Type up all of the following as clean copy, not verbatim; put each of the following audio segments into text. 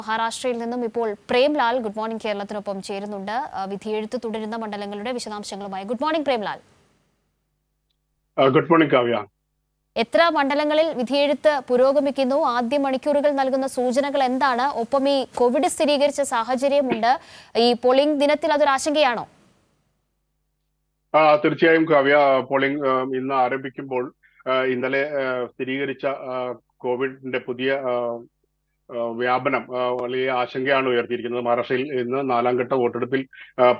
മഹാരാഷ്ട്രയിൽ നിന്നും ഇപ്പോൾ പ്രേംലാൽ ഗുഡ് മോർണിംഗ് കേരളത്തിനൊപ്പം ചേരുന്നുണ്ട്. വിധിയെഴുത്ത് തുടരുന്ന മണ്ഡലങ്ങളുടെ വിശദാംശങ്ങളുമായി. Good morning Premlal. Good morning Kavya. എത്ര മണ്ഡലങ്ങളിൽ വിധിയെഴുത്ത് പുരോഗമിക്കുന്നു? ആദ്യ മണിക്കൂറുകൾ നൽകുന്ന സൂചനകൾ എന്താണ്? ഒപ്പം ഈ കോവിഡ് സ്ഥിരീകരിച്ച സാഹചര്യമുണ്ട്. ഈ പോളിംഗ് ദിനത്തിൽ അതൊരു ആശങ്കയാണോ? തീർച്ചയായും കാവ്യ, പോളിംഗ് ഇന്ന് ആരംഭിക്കുമ്പോൾ ഇന്നലെ സ്ഥിരീകരിച്ച കോവിഡിന്റെ പുതിയ വ്യാപനം വലിയ ആശങ്കയാണ് ഉയർത്തിയിരിക്കുന്നത്. മഹാരാഷ്ട്രയിൽ ഇന്ന് 4ാം ഘട്ട വോട്ടെടുപ്പിൽ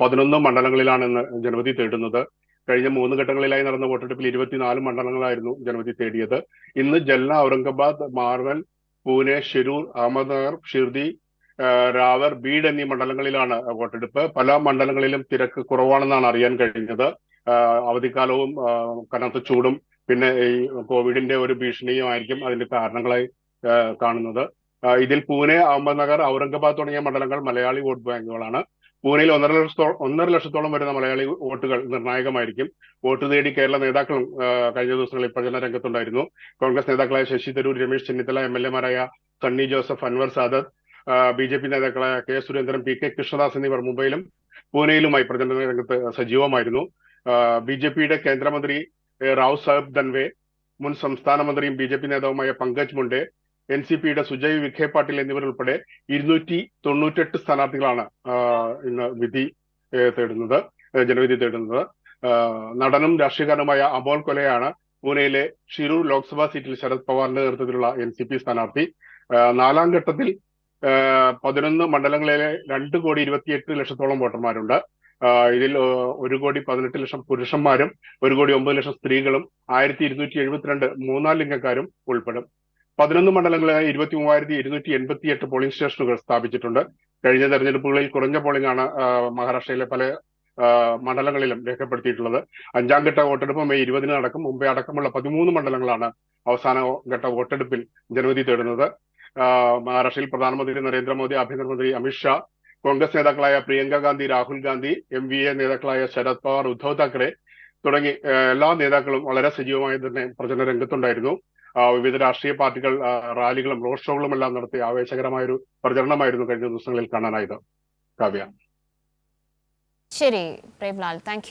11 മണ്ഡലങ്ങളിലാണ് ഇന്ന് ജനവിധി തേടുന്നത്. കഴിഞ്ഞ 3 ഘട്ടങ്ങളിലായി നടന്ന വോട്ടെടുപ്പിൽ 24 മണ്ഡലങ്ങളായിരുന്നു ജനവിധി തേടിയത്. ഇന്ന് ജൽന, ഔറംഗാബാദ്, മാർവൽ, പൂനെ, ഷിരൂർ, അഹമ്മദ്നഗർ, ഷിർദി, രാവർ, ബീഡ് എന്നീ മണ്ഡലങ്ങളിലാണ് വോട്ടെടുപ്പ്. പല മണ്ഡലങ്ങളിലും തിരക്ക് കുറവാണെന്നാണ് അറിയാൻ കഴിഞ്ഞത്. അവധിക്കാലവും കനത്ത ചൂടും പിന്നെ ഈ കോവിഡിന്റെ ഒരു ഭീഷണിയുമായിരിക്കും അതിന്റെ കാരണങ്ങളായി കാണുന്നത്. ഇതിൽ പൂനെ, അഹമ്മദ്നഗർ, ഔറംഗാബാദ് തുടങ്ങിയ മണ്ഡലങ്ങൾ മലയാളി വോട്ട് ബാങ്കുകളാണ്. പൂനെയിൽ 1.5 ലക്ഷത്തോളം വരുന്ന മലയാളി വോട്ടുകൾ നിർണായകമായിരിക്കും. വോട്ട് തേടി കേരള നേതാക്കളും കഴിഞ്ഞ ദിവസങ്ങളിൽ പ്രചരണ രംഗത്തുണ്ടായിരുന്നു. കോൺഗ്രസ് നേതാക്കളായ ശശി തരൂർ, രമേശ് ചെന്നിത്തല, MLA മാരായ സണ്ണി ജോസഫ്, അൻവർ സാദത്ത്, BJP നേതാക്കളായ K. സുരേന്ദ്രൻ, PK കൃഷ്ണദാസ് എന്നിവർ മുംബൈയിലും പൂനെയിലുമായി പ്രചരണ രംഗത്ത് സജീവമായിരുന്നു. BJP-യുടെ കേന്ദ്രമന്ത്രി റാവു സാഹിബ് ദൻവെ, മുൻ സംസ്ഥാന മന്ത്രിയും BJP നേതാവുമായ പങ്കജ് മുണ്ടെ, NCP-യുടെ സുജയ് വിഖെ പാട്ടീൽ എന്നിവരുൾപ്പെടെ 298 സ്ഥാനാർത്ഥികളാണ് ഇന്ന് ജനവിധി തേടുന്നത്. നടനും രാഷ്ട്രീയക്കാരനുമായ അമോൽ കൊലയാണ് പൂനെയിലെ ഷിരൂർ ലോക്സഭാ സീറ്റിൽ ശരത് പവാറിന്റെ നേതൃത്വത്തിലുള്ള NCP സ്ഥാനാർത്ഥി. 4ാം ഘട്ടത്തിൽ 11 മണ്ഡലങ്ങളിലെ 2,28,00,000-ഓളം വോട്ടർമാരുണ്ട്. ഇതിൽ 1,18,00,000 പുരുഷന്മാരും 1,09,00,000 സ്ത്രീകളും 1,272 മൂന്നാം ലിംഗക്കാരും ഉൾപ്പെടും. 11 മണ്ഡലങ്ങളിലായി 23,288 പോളിംഗ് സ്റ്റേഷനുകൾ സ്ഥാപിച്ചിട്ടുണ്ട്. കഴിഞ്ഞ തെരഞ്ഞെടുപ്പുകളിൽ കുറഞ്ഞ പോളിംഗ് ആണ് മഹാരാഷ്ട്രയിലെ പല മണ്ഡലങ്ങളിലും രേഖപ്പെടുത്തിയിട്ടുള്ളത്. 5ാം ഘട്ട വോട്ടെടുപ്പ് മെയ് 20-ന് നടക്കും. മുംബൈ അടക്കമുള്ള 13 മണ്ഡലങ്ങളാണ് അവസാന ഘട്ട വോട്ടെടുപ്പിൽ ജനവിധി തേടുന്നത്. മഹാരാഷ്ട്രയിൽ പ്രധാനമന്ത്രി നരേന്ദ്രമോദി, ആഭ്യന്തരമന്ത്രി അമിത്ഷാ, കോൺഗ്രസ് നേതാക്കളായ പ്രിയങ്ക ഗാന്ധി, രാഹുൽ ഗാന്ധി, MVA നേതാക്കളായ ശരത് പവാർ, ഉദ്ധവ് താക്കറെ തുടങ്ങി എല്ലാ നേതാക്കളും വളരെ സജീവമായി തന്നെ പ്രചരണ രംഗത്തുണ്ടായിരുന്നു. വിവിധ രാഷ്ട്രീയ പാർട്ടികൾ റാലികളും റോഡ് ഷോകളും എല്ലാം നടത്തി ആവേശകരമായൊരു പ്രചരണമായിരുന്നു കഴിഞ്ഞ ദിവസങ്ങളിൽ കാണാനായത്. കാവ്യ. ശരി പ്രേംലാൽ, താങ്ക് യു.